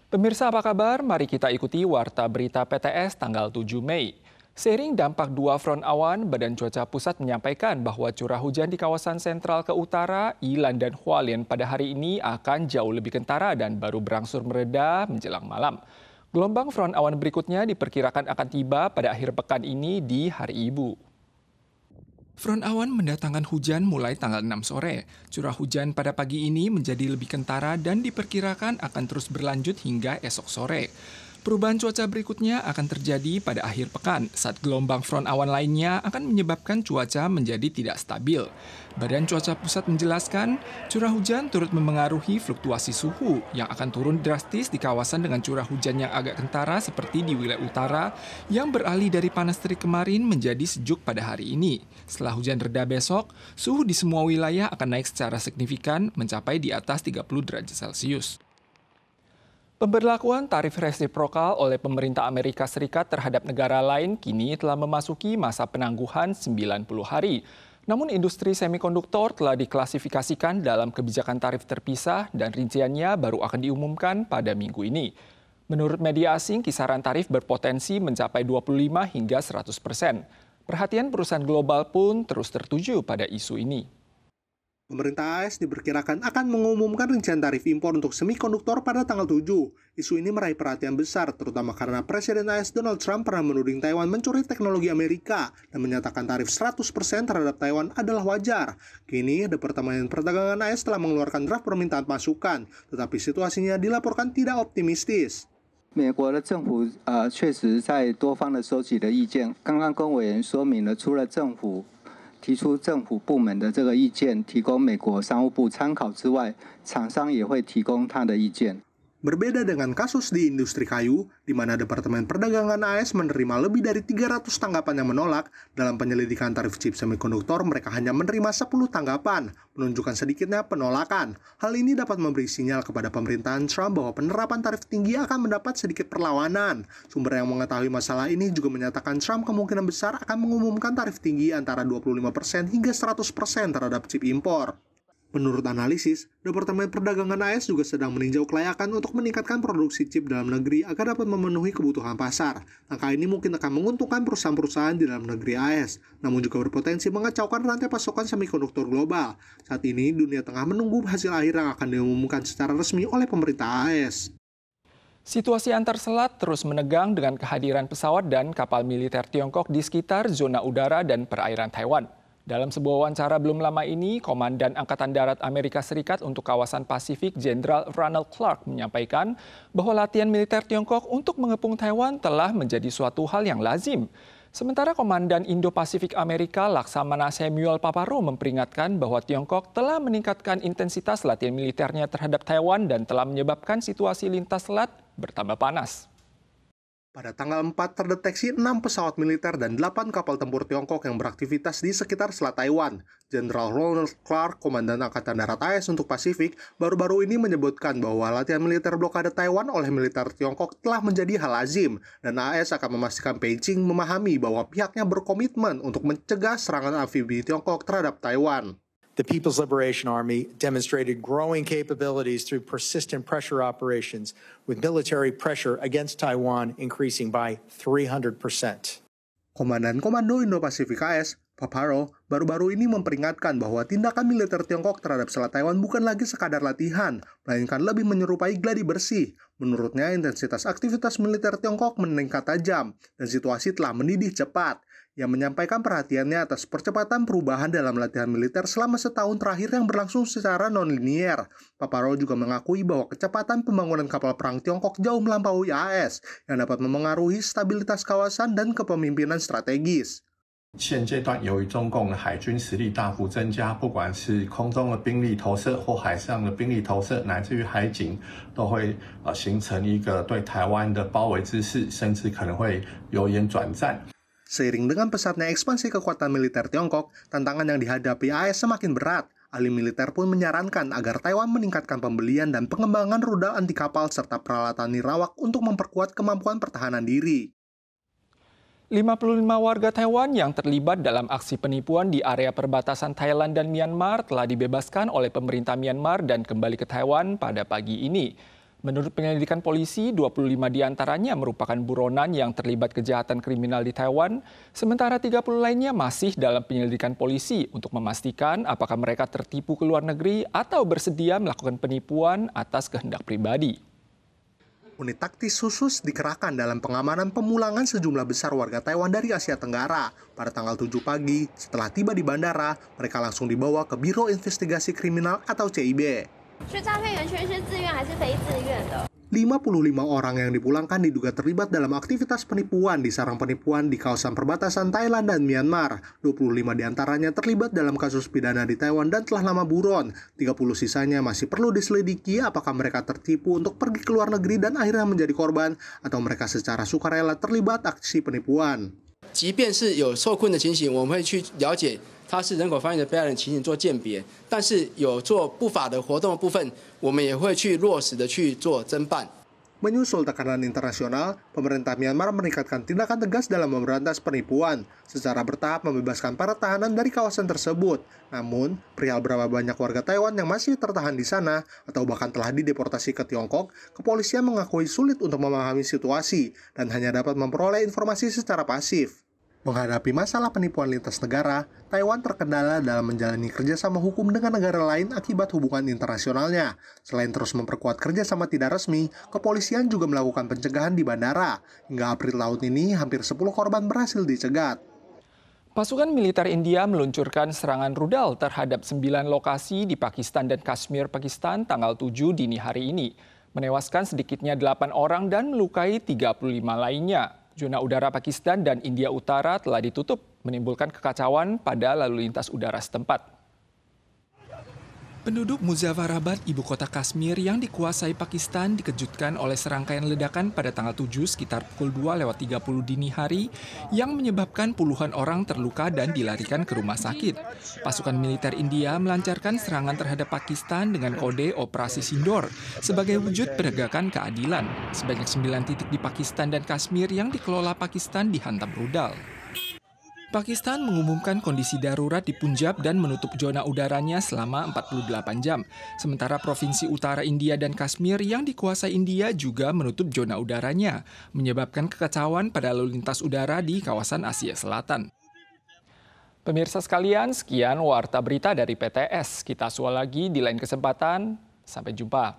Pemirsa apa kabar? Mari kita ikuti Warta Berita PTS tanggal 7 Mei. Seiring dampak dua front awan, Badan Cuaca Pusat menyampaikan bahwa curah hujan di kawasan sentral ke utara, Yilan dan Hualien pada hari ini akan jauh lebih kentara dan baru berangsur mereda menjelang malam. Gelombang front awan berikutnya diperkirakan akan tiba pada akhir pekan ini di Hari Ibu. Front awan mendatangkan hujan mulai tanggal 6 sore. Curah hujan pada pagi ini menjadi lebih kentara dan diperkirakan akan terus berlanjut hingga esok sore. Perubahan cuaca berikutnya akan terjadi pada akhir pekan saat gelombang front awan lainnya akan menyebabkan cuaca menjadi tidak stabil. Badan Cuaca Pusat menjelaskan, curah hujan turut memengaruhi fluktuasi suhu yang akan turun drastis di kawasan dengan curah hujan yang agak kentara seperti di wilayah utara yang beralih dari panas terik kemarin menjadi sejuk pada hari ini. Setelah hujan reda besok, suhu di semua wilayah akan naik secara signifikan mencapai di atas 30 derajat Celcius. Pemberlakuan tarif resiprokal oleh pemerintah Amerika Serikat terhadap negara lain kini telah memasuki masa penangguhan 90 hari. Namun industri semikonduktor telah diklasifikasikan dalam kebijakan tarif terpisah dan rinciannya baru akan diumumkan pada minggu ini. Menurut media asing, kisaran tarif berpotensi mencapai 25 hingga 100%. Perhatian perusahaan global pun terus tertuju pada isu ini. Pemerintah AS diperkirakan akan mengumumkan rincian tarif impor untuk semikonduktor pada tanggal 7. Isu ini meraih perhatian besar, terutama karena Presiden AS Donald Trump pernah menuding Taiwan mencuri teknologi Amerika dan menyatakan tarif 100% terhadap Taiwan adalah wajar. Kini, Departemen Perdagangan AS telah mengeluarkan draft permintaan masukan, tetapi situasinya dilaporkan tidak optimistis. 美国的政府确实在多方的收集的意见，刚刚跟委员说明了，除了政府提出政府部门的这个意见，提供美国商务部参考之外，厂商也会提供他的意见。 Berbeda dengan kasus di industri kayu, di mana Departemen Perdagangan AS menerima lebih dari 300 tanggapan yang menolak, dalam penyelidikan tarif chip semikonduktor mereka hanya menerima 10 tanggapan, menunjukkan sedikitnya penolakan. Hal ini dapat memberi sinyal kepada pemerintahan Trump bahwa penerapan tarif tinggi akan mendapat sedikit perlawanan. Sumber yang mengetahui masalah ini juga menyatakan Trump kemungkinan besar akan mengumumkan tarif tinggi antara 25% hingga 100% terhadap chip impor. Menurut analisis, Departemen Perdagangan AS juga sedang meninjau kelayakan untuk meningkatkan produksi chip dalam negeri agar dapat memenuhi kebutuhan pasar. Langkah ini mungkin akan menguntungkan perusahaan-perusahaan di dalam negeri AS, namun juga berpotensi mengacaukan rantai pasokan semikonduktor global. Saat ini, dunia tengah menunggu hasil akhir yang akan diumumkan secara resmi oleh pemerintah AS. Situasi antar selat terus menegang dengan kehadiran pesawat dan kapal militer Tiongkok di sekitar zona udara dan perairan Taiwan. Dalam sebuah wawancara belum lama ini, Komandan Angkatan Darat Amerika Serikat untuk kawasan Pasifik, Jenderal Ronald Clark, menyampaikan bahwa latihan militer Tiongkok untuk mengepung Taiwan telah menjadi suatu hal yang lazim. Sementara Komandan Indo-Pasifik Amerika Laksamana Samuel Paparo memperingatkan bahwa Tiongkok telah meningkatkan intensitas latihan militernya terhadap Taiwan dan telah menyebabkan situasi lintas selat bertambah panas. Pada tanggal 4 terdeteksi 6 pesawat militer dan 8 kapal tempur Tiongkok yang beraktivitas di sekitar Selat Taiwan. Jenderal Ronald Clark, Komandan Angkatan Darat AS untuk Pasifik, baru-baru ini menyebutkan bahwa latihan militer blokade Taiwan oleh militer Tiongkok telah menjadi hal lazim, dan AS akan memastikan Beijing memahami bahwa pihaknya berkomitmen untuk mencegah serangan amfibi Tiongkok terhadap Taiwan. The People's Liberation Army demonstrated growing capabilities through persistent pressure operations, with military pressure against Taiwan increasing by 300%. Komandan Komando Indo-Pasifik AS, Paparo, baru-baru ini memperingatkan bahwa tindakan militer Tiongkok terhadap Selat Taiwan bukan lagi sekadar latihan, melainkan lebih menyerupai gladi bersih. Menurutnya, intensitas aktivitas militer Tiongkok meningkat tajam, dan situasi telah mendidih cepat. Yang menyampaikan perhatiannya atas percepatan perubahan dalam latihan militer selama setahun terakhir yang berlangsung secara non-linier. Paparo juga mengakui bahwa kecepatan pembangunan kapal perang Tiongkok jauh melampaui AS, yang dapat memengaruhi stabilitas kawasan dan kepemimpinan strategis. 现阶段由于中共的海军实力大幅增加，不管是空中的兵力投射或海上的兵力投射，乃至于海警，都会形成一个对台湾的包围之势，甚至可能会由严转战。 Seiring dengan pesatnya ekspansi kekuatan militer Tiongkok, tantangan yang dihadapi AS semakin berat. Ahli militer pun menyarankan agar Taiwan meningkatkan pembelian dan pengembangan rudal anti kapal serta peralatan nirawak untuk memperkuat kemampuan pertahanan diri. 55 warga Taiwan yang terlibat dalam aksi penipuan di area perbatasan Thailand dan Myanmar telah dibebaskan oleh pemerintah Myanmar dan kembali ke Taiwan pada pagi ini. Menurut penyelidikan polisi, 25 diantaranya merupakan buronan yang terlibat kejahatan kriminal di Taiwan, sementara 30 lainnya masih dalam penyelidikan polisi untuk memastikan apakah mereka tertipu ke luar negeri atau bersedia melakukan penipuan atas kehendak pribadi. Unit taktis khusus dikerahkan dalam pengamanan pemulangan sejumlah besar warga Taiwan dari Asia Tenggara. Pada tanggal 7 pagi, setelah tiba di bandara, mereka langsung dibawa ke Biro Investigasi Kriminal atau CIB. 55 orang yang dipulangkan diduga terlibat dalam aktivitas penipuan di sarang penipuan di kawasan perbatasan Thailand dan Myanmar. 25 diantaranya terlibat dalam kasus pidana di Taiwan dan telah lama buron. 30 sisanya masih perlu diselidiki apakah mereka tertipu untuk pergi ke luar negeri dan akhirnya menjadi korban atau mereka secara sukarela terlibat aksi penipuan. 即便是有受困的情形，我们会去了解他是人口贩运的被害人情形做鉴别，但是有做不法的活动的部分，我们也会去落实的去做侦办。 Menyusul tekanan internasional, pemerintah Myanmar meningkatkan tindakan tegas dalam memberantas penipuan, secara bertahap membebaskan para tahanan dari kawasan tersebut. Namun, perihal berapa banyak warga Taiwan yang masih tertahan di sana atau bahkan telah dideportasi ke Tiongkok, kepolisian mengakui sulit untuk memahami situasi dan hanya dapat memperoleh informasi secara pasif. Menghadapi masalah penipuan lintas negara, Taiwan terkendala dalam menjalani kerjasama hukum dengan negara lain akibat hubungan internasionalnya. Selain terus memperkuat kerjasama tidak resmi, kepolisian juga melakukan pencegahan di bandara. Hingga April tahun ini, hampir 10 korban berhasil dicegat. Pasukan militer India meluncurkan serangan rudal terhadap 9 lokasi di Pakistan dan Kashmir, Pakistan tanggal 7 dini hari ini. Menewaskan sedikitnya 8 orang dan melukai 35 lainnya. Zona udara Pakistan dan India Utara telah ditutup, menimbulkan kekacauan pada lalu lintas udara setempat. Penduduk Muzaffarabad, ibu kota Kashmir yang dikuasai Pakistan, dikejutkan oleh serangkaian ledakan pada tanggal 7 sekitar pukul 2:30 dini hari yang menyebabkan puluhan orang terluka dan dilarikan ke rumah sakit. Pasukan militer India melancarkan serangan terhadap Pakistan dengan kode Operasi Sindor sebagai wujud penegakan keadilan. Sebanyak 9 titik di Pakistan dan Kashmir yang dikelola Pakistan dihantam rudal. Pakistan mengumumkan kondisi darurat di Punjab dan menutup zona udaranya selama 48 jam. Sementara Provinsi Utara India dan Kashmir yang dikuasai India juga menutup zona udaranya, menyebabkan kekacauan pada lalu lintas udara di kawasan Asia Selatan. Pemirsa sekalian, sekian Warta Berita dari PTS. Kita sual lagi di lain kesempatan. Sampai jumpa.